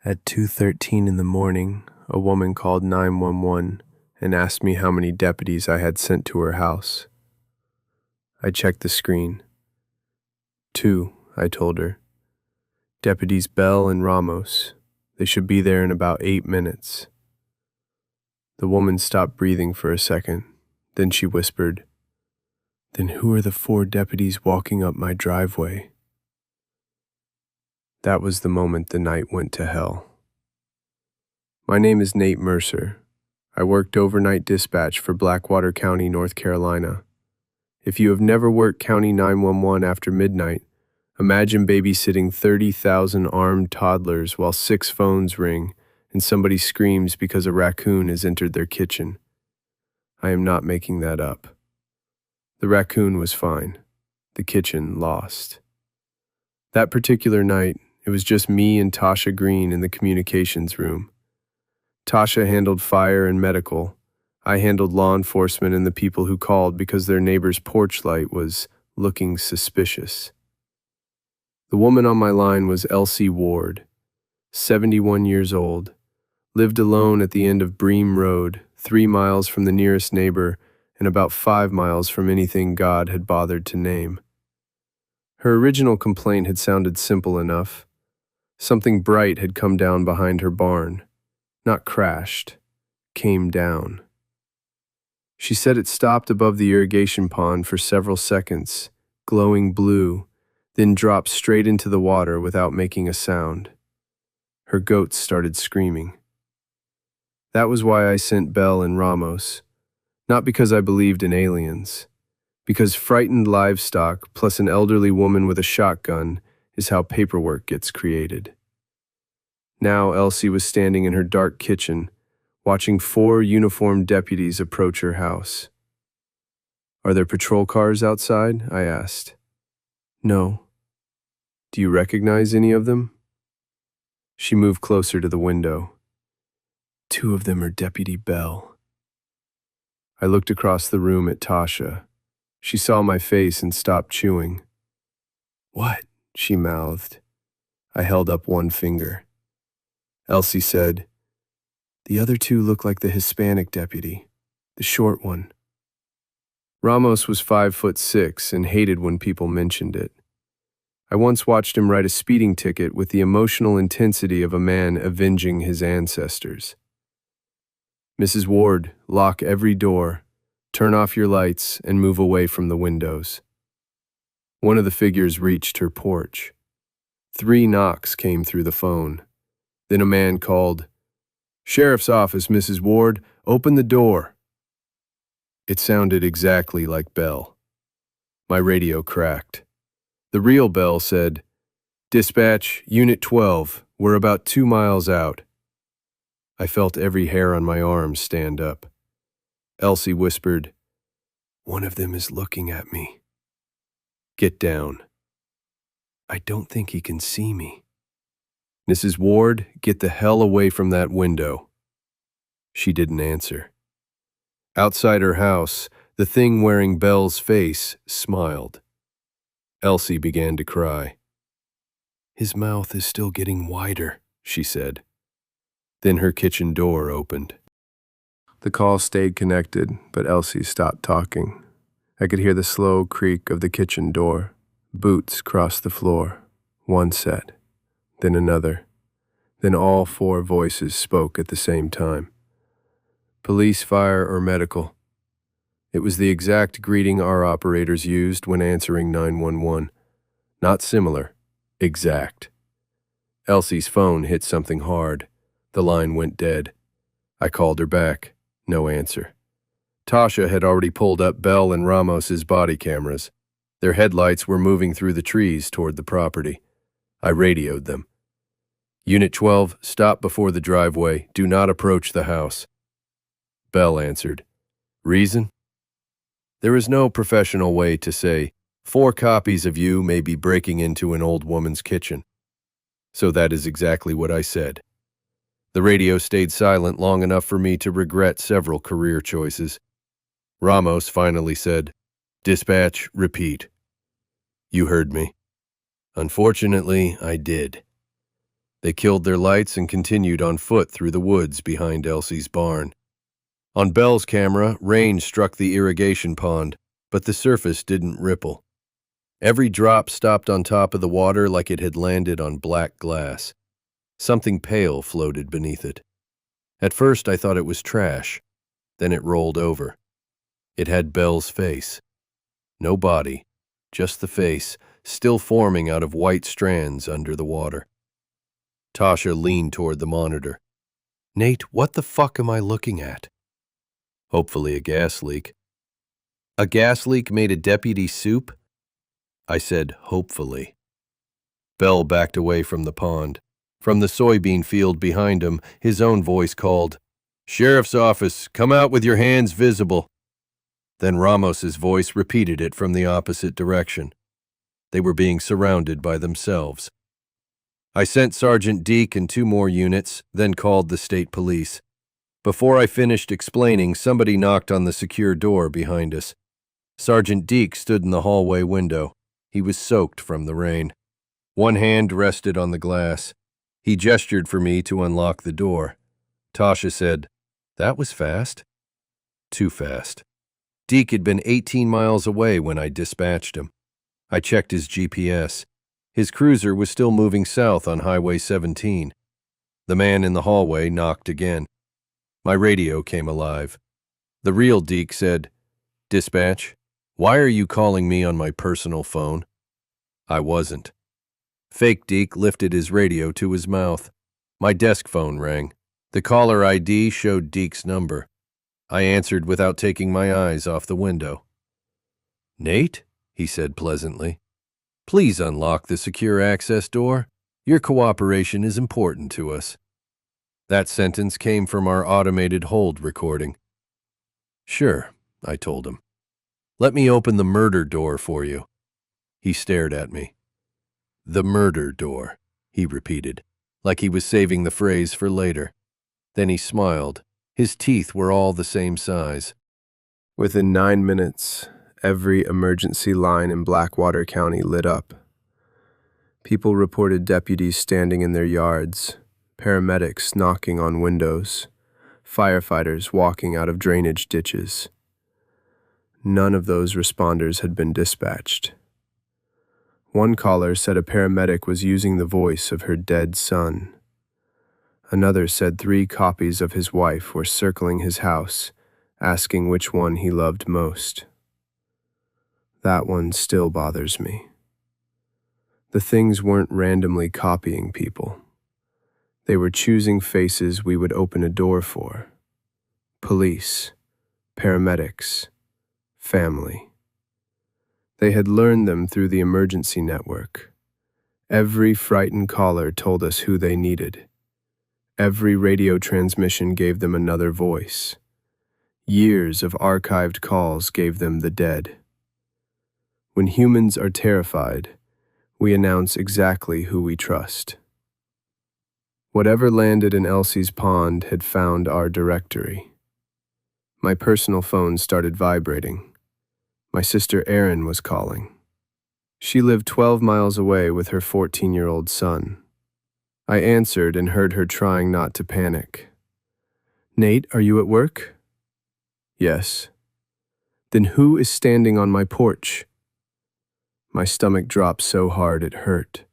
At 2:13 in the morning, a woman called 911 and asked me how many deputies I had sent to her house. I checked the screen. 2, I told her. Deputies Bell and Ramos. They should be there in about 8 minutes. The woman stopped breathing for a second. Then she whispered, "Then who are the 4 deputies walking up my driveway?" That was the moment the night went to hell. My name is Nate Mercer. I worked overnight dispatch for Blackwater County, North Carolina. If you have never worked County 911 after midnight, imagine babysitting 30,000 armed toddlers while 6 phones ring and somebody screams because a raccoon has entered their kitchen. I am not making that up. The raccoon was fine. The kitchen lost. That particular night, it was just me and Tasha Green in the communications room. Tasha handled fire and medical. I handled law enforcement and the people who called because their neighbor's porch light was looking suspicious. The woman on my line was Elsie Ward, 71 years old, lived alone at the end of Bream Road, 3 miles from the nearest neighbor and about 5 miles from anything God had bothered to name. Her original complaint had sounded simple enough. Something bright had come down behind her barn. Not crashed, came down. She said it stopped above the irrigation pond for several seconds, glowing blue, then dropped straight into the water without making a sound. Her goats started screaming. That was why I sent Bell and Ramos, not because I believed in aliens, because frightened livestock plus an elderly woman with a shotgun is how paperwork gets created. Now Elsie was standing in her dark kitchen, watching 4 uniformed deputies approach her house. "Are there patrol cars outside?" I asked. "No." "Do you recognize any of them?" She moved closer to the window. "2 of them are Deputy Bell." I looked across the room at Tasha. She saw my face and stopped chewing. "What?" she mouthed. I held up one finger. Elsie said, "The other 2 look like the Hispanic deputy, the short one." Ramos was 5'6" and hated when people mentioned it. I once watched him write a speeding ticket with the emotional intensity of a man avenging his ancestors. "Mrs. Ward, lock every door, turn off your lights, and move away from the windows." One of the figures reached her porch. 3 knocks came through the phone. Then a man called, "Sheriff's office, Mrs. Ward, open the door." It sounded exactly like Bell. My radio cracked. The real Bell said, "Dispatch, Unit 12, we're about 2 miles out." I felt every hair on my arm stand up. Elsie whispered, "One of them is looking at me." "Get down." "I don't think he can see me." "Mrs. Ward, get the hell away from that window." She didn't answer. Outside her house, the thing wearing Bell's face smiled. Elsie began to cry. "His mouth is still getting wider," she said. Then her kitchen door opened. The call stayed connected, but Elsie stopped talking. I could hear the slow creak of the kitchen door. Boots crossed the floor. One set, then another. Then all 4 voices spoke at the same time. "Police, fire, or medical?" It was the exact greeting our operators used when answering 911. Not similar, exact. Elsie's phone hit something hard. The line went dead. I called her back. No answer. Tasha had already pulled up Bell and Ramos's body cameras. Their headlights were moving through the trees toward the property. I radioed them. "Unit 12, stop before the driveway. Do not approach the house." Bell answered. "Reason?" There is no professional way to say, 4 copies of you may be breaking into an old woman's kitchen. So that is exactly what I said. The radio stayed silent long enough for me to regret several career choices. Ramos finally said, "Dispatch, repeat." "You heard me." "Unfortunately, I did." They killed their lights and continued on foot through the woods behind Elsie's barn. On Belle's camera, rain struck the irrigation pond, but the surface didn't ripple. Every drop stopped on top of the water like it had landed on black glass. Something pale floated beneath it. At first I thought it was trash. Then it rolled over. It had Belle's face. No body, just the face, still forming out of white strands under the water. Tasha leaned toward the monitor. "Nate, what the fuck am I looking at?" "Hopefully a gas leak." "A gas leak made a deputy soup?" I said, hopefully. Belle backed away from the pond. From the soybean field behind him, his own voice called, "Sheriff's office, come out with your hands visible." Then Ramos's voice repeated it from the opposite direction. They were being surrounded by themselves. I sent Sergeant Deke and 2 more units, then called the state police. Before I finished explaining, somebody knocked on the secure door behind us. Sergeant Deke stood in the hallway window. He was soaked from the rain. One hand rested on the glass. He gestured for me to unlock the door. Tasha said, "That was fast." Too fast. Deke had been 18 miles away when I dispatched him. I checked his GPS. His cruiser was still moving south on Highway 17. The man in the hallway knocked again. My radio came alive. The real Deke said, "Dispatch, why are you calling me on my personal phone?" I wasn't. Fake Deke lifted his radio to his mouth. My desk phone rang. The caller ID showed Deke's number. I answered without taking my eyes off the window. "Nate," he said pleasantly, "please unlock the secure access door. Your cooperation is important to us." That sentence came from our automated hold recording. "Sure," I told him. "Let me open the murder door for you." He stared at me. "The murder door," he repeated, like he was saving the phrase for later. Then he smiled. His teeth were all the same size. Within 9 minutes, every emergency line in Blackwater County lit up. People reported deputies standing in their yards, paramedics knocking on windows, firefighters walking out of drainage ditches. None of those responders had been dispatched. One caller said a paramedic was using the voice of her dead son. Another said 3 copies of his wife were circling his house, asking which one he loved most. That one still bothers me. The things weren't randomly copying people. They were choosing faces we would open a door for. Police, paramedics, family. They had learned them through the emergency network. Every frightened caller told us who they needed. Every radio transmission gave them another voice. Years of archived calls gave them the dead. When humans are terrified, we announce exactly who we trust. Whatever landed in Elsie's pond had found our directory. My personal phone started vibrating. My sister Erin was calling. She lived 12 miles away with her 14-year-old son. I answered and heard her trying not to panic. "Nate, are you at work?" "Yes." "Then who is standing on my porch?" My stomach dropped so hard it hurt.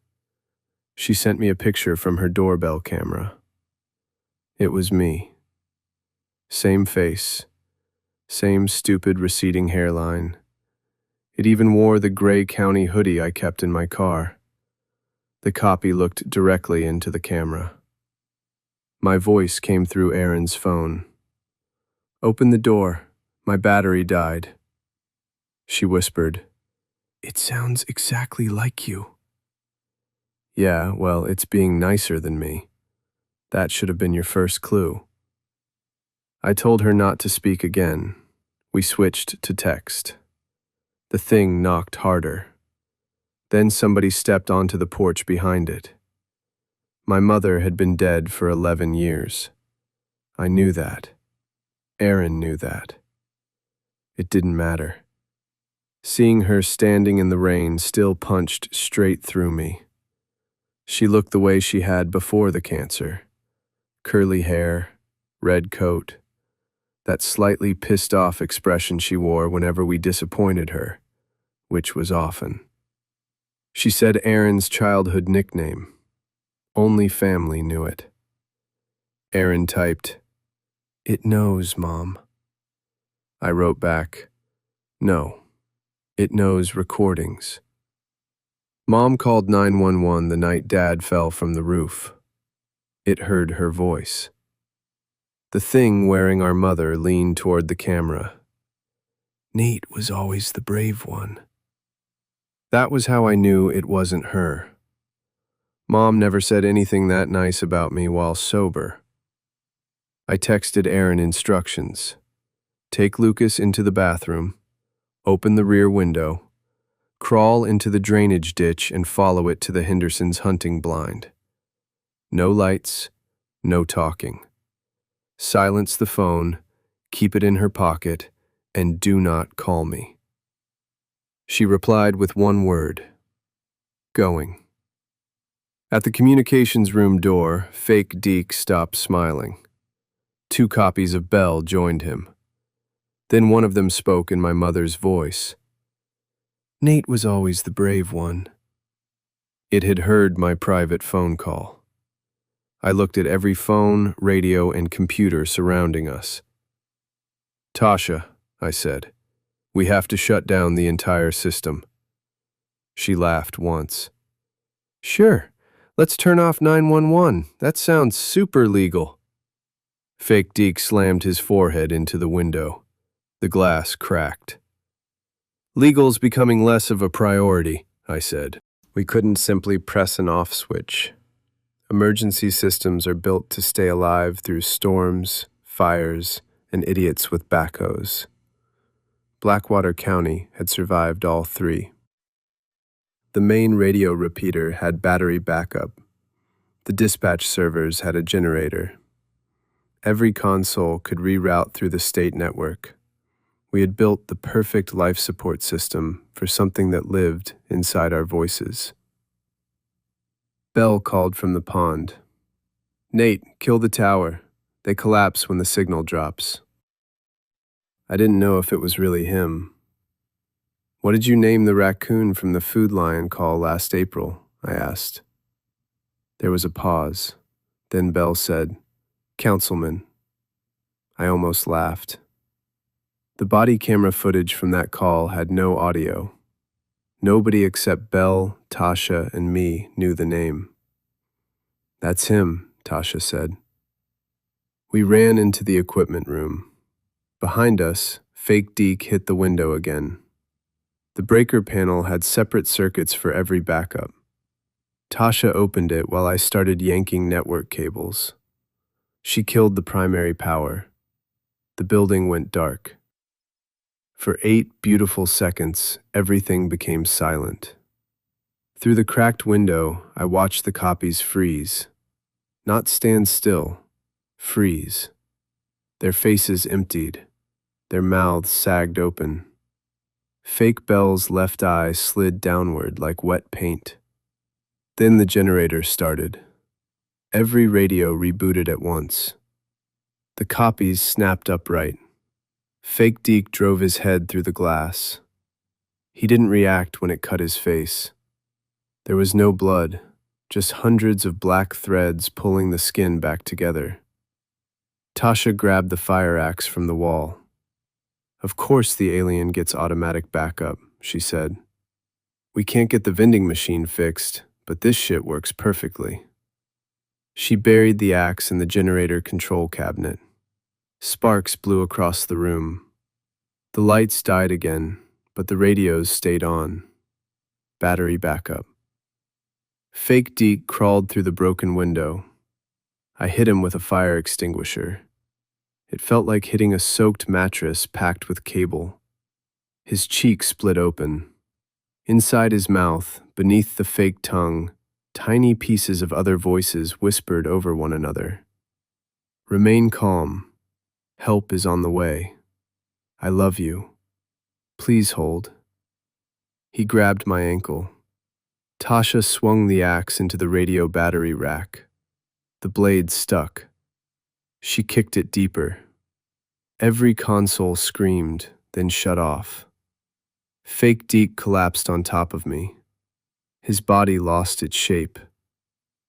She sent me a picture from her doorbell camera. It was me. Same face, same stupid receding hairline. It even wore the gray county hoodie I kept in my car. The copy looked directly into the camera. My voice came through Erin's phone. "Open the door. My battery died." She whispered, "It sounds exactly like you." "Yeah, well, it's being nicer than me. That should have been your first clue." I told her not to speak again. We switched to text. The thing knocked harder. Then somebody stepped onto the porch behind it. My mother had been dead for 11 years. I knew that. Erin knew that. It didn't matter. Seeing her standing in the rain still punched straight through me. She looked the way she had before the cancer. Curly hair, red coat, that slightly pissed-off expression she wore whenever we disappointed her, which was often. She said Aaron's childhood nickname. Only family knew it. Aaron typed, "It knows, Mom." I wrote back, "No, it knows recordings." Mom called 911 the night Dad fell from the roof. It heard her voice. The thing wearing our mother leaned toward the camera. "Nate was always the brave one." That was how I knew it wasn't her. Mom never said anything that nice about me while sober. I texted Aaron instructions. Take Lucas into the bathroom, open the rear window, crawl into the drainage ditch and follow it to the Hendersons' hunting blind. No lights, no talking. Silence the phone, keep it in her pocket, and do not call me. She replied with one word, "Going." At the communications room door, fake Deke stopped smiling. 2 copies of Bell joined him. Then one of them spoke in my mother's voice. "Nate was always the brave one." It had heard my private phone call. I looked at every phone, radio, and computer surrounding us. "Tasha," I said, "we have to shut down the entire system." She laughed once. "Sure, let's turn off 911. That sounds super legal." Fake Deke slammed his forehead into the window. The glass cracked. "Legal's becoming less of a priority," I said. "We couldn't simply press an off switch. Emergency systems are built to stay alive through storms, fires, and idiots with backhoes." Blackwater County had survived all 3. The main radio repeater had battery backup. The dispatch servers had a generator. Every console could reroute through the state network. We had built the perfect life support system for something that lived inside our voices. Bell called from the pond. "Nate, kill the tower. They collapse when the signal drops." I didn't know if it was really him. "What did you name the raccoon from the Food Lion call last April?" I asked. There was a pause. Then Bell said, "Councilman." I almost laughed. The body camera footage from that call had no audio. Nobody except Bell, Tasha, and me knew the name. "That's him," Tasha said. We ran into the equipment room. Behind us, fake Deke hit the window again. The breaker panel had separate circuits for every backup. Tasha opened it while I started yanking network cables. She killed the primary power. The building went dark. For 8 beautiful seconds, everything became silent. Through the cracked window, I watched the copies freeze. Not stand still, freeze. Their faces emptied. Their mouths sagged open. Fake Bell's left eye slid downward like wet paint. Then the generator started. Every radio rebooted at once. The copies snapped upright. Fake Deke drove his head through the glass. He didn't react when it cut his face. There was no blood, just hundreds of black threads pulling the skin back together. Tasha grabbed the fire axe from the wall. "Of course the alien gets automatic backup," she said. "We can't get the vending machine fixed, but this shit works perfectly." She buried the axe in the generator control cabinet. Sparks blew across the room. The lights died again, but the radios stayed on. Battery backup. Fake Deke crawled through the broken window. I hit him with a fire extinguisher. It felt like hitting a soaked mattress packed with cable. His cheek split open. Inside his mouth, beneath the fake tongue, tiny pieces of other voices whispered over one another. "Remain calm. Help is on the way. I love you. Please hold." He grabbed my ankle. Tasha swung the axe into the radio battery rack. The blade stuck. She kicked it deeper. Every console screamed, then shut off. Fake Deke collapsed on top of me. His body lost its shape.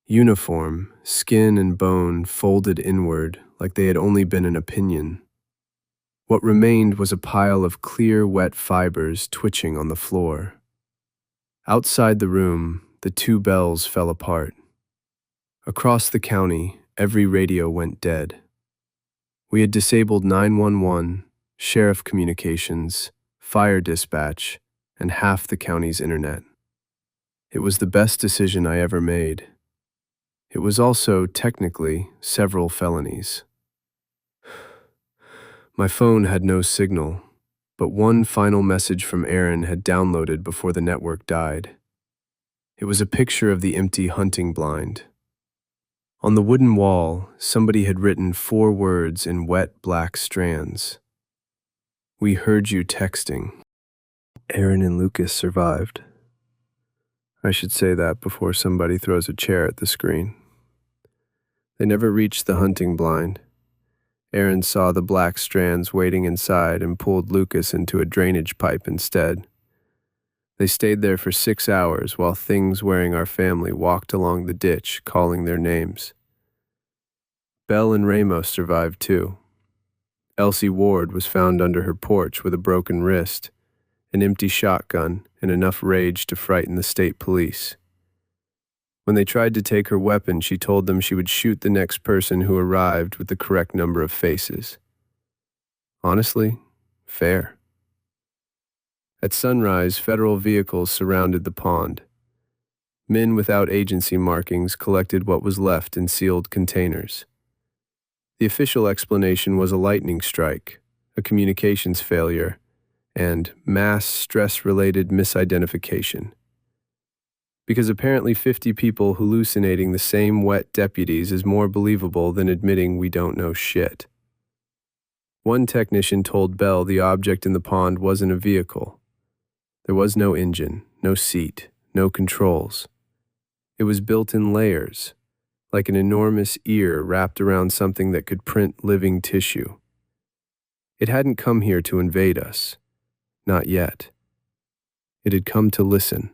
Uniform, skin and bone folded inward like they had only been an opinion. What remained was a pile of clear, wet fibers twitching on the floor. Outside the room, the two bells fell apart. Across the county, every radio went dead. We had disabled 911, sheriff communications, fire dispatch, and half the county's internet. It was the best decision I ever made. It was also, technically, several felonies. My phone had no signal, but one final message from Aaron had downloaded before the network died. It was a picture of the empty hunting blind. On the wooden wall, somebody had written 4 words in wet black strands. "We heard you texting." Aaron and Lucas survived. I should say that before somebody throws a chair at the screen. They never reached the hunting blind. Aaron saw the black strands waiting inside and pulled Lucas into a drainage pipe instead. They stayed there for 6 hours while things wearing our family walked along the ditch, calling their names. Belle and Ramos survived too. Elsie Ward was found under her porch with a broken wrist, an empty shotgun, and enough rage to frighten the state police. When they tried to take her weapon, she told them she would shoot the next person who arrived with the correct number of faces. Honestly, fair. At sunrise, federal vehicles surrounded the pond. Men without agency markings collected what was left in sealed containers. The official explanation was a lightning strike, a communications failure, and mass stress-related misidentification. Because apparently 50 people hallucinating the same wet deputies is more believable than admitting we don't know shit. One technician told Belle the object in the pond wasn't a vehicle. There was no engine, no seat, no controls. It was built in layers, like an enormous ear wrapped around something that could print living tissue. It hadn't come here to invade us. Not yet. It had come to listen.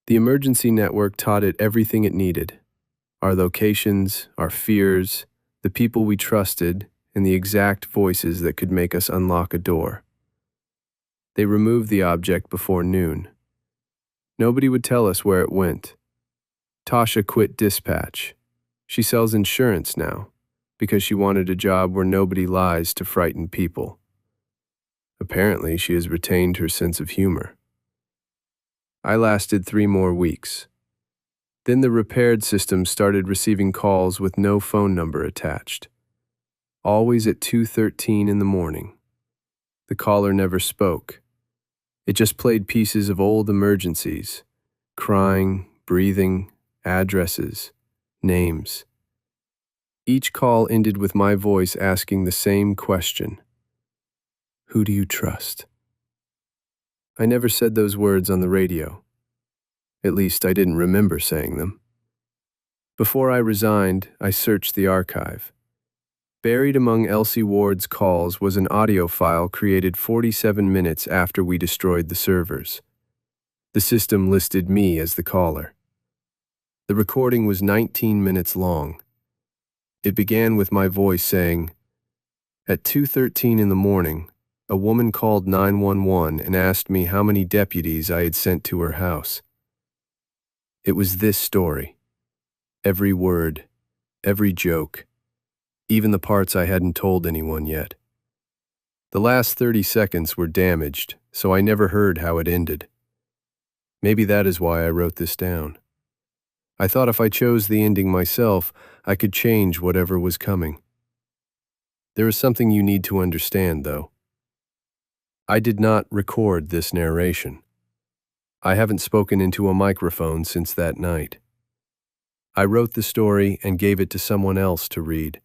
The emergency network taught it everything it needed. Our locations, our fears, the people we trusted, and the exact voices that could make us unlock a door. They removed the object before noon. Nobody would tell us where it went. Tasha quit dispatch. She sells insurance now because she wanted a job where nobody lies to frighten people. Apparently, she has retained her sense of humor. I lasted 3 more weeks. Then the repaired system started receiving calls with no phone number attached. Always at 2:13 in the morning. The caller never spoke. It just played pieces of old emergencies, crying, breathing, addresses, names. Each call ended with my voice asking the same question. Who do you trust? I never said those words on the radio. At least I didn't remember saying them. Before I resigned, I searched the archive. Buried among Elsie Ward's calls was an audio file created 47 minutes after we destroyed the servers. The system listed me as the caller. The recording was 19 minutes long. It began with my voice saying, "At 2:13 in the morning, a woman called 911 and asked me how many deputies I had sent to her house." It was this story. Every word, every joke, even the parts I hadn't told anyone yet. The last 30 seconds were damaged, so I never heard how it ended. Maybe that is why I wrote this down. I thought if I chose the ending myself, I could change whatever was coming. There is something you need to understand, though. I did not record this narration. I haven't spoken into a microphone since that night. I wrote the story and gave it to someone else to read,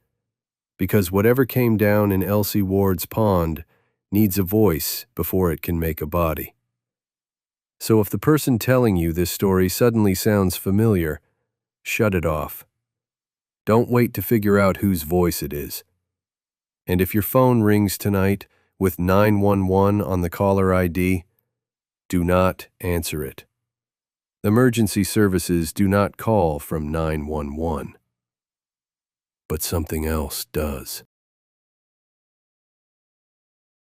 because whatever came down in Elsie Ward's pond needs a voice before it can make a body. So if the person telling you this story suddenly sounds familiar, shut it off. Don't wait to figure out whose voice it is. And if your phone rings tonight with 911 on the caller ID, do not answer it. Emergency services do not call from 911. But something else does.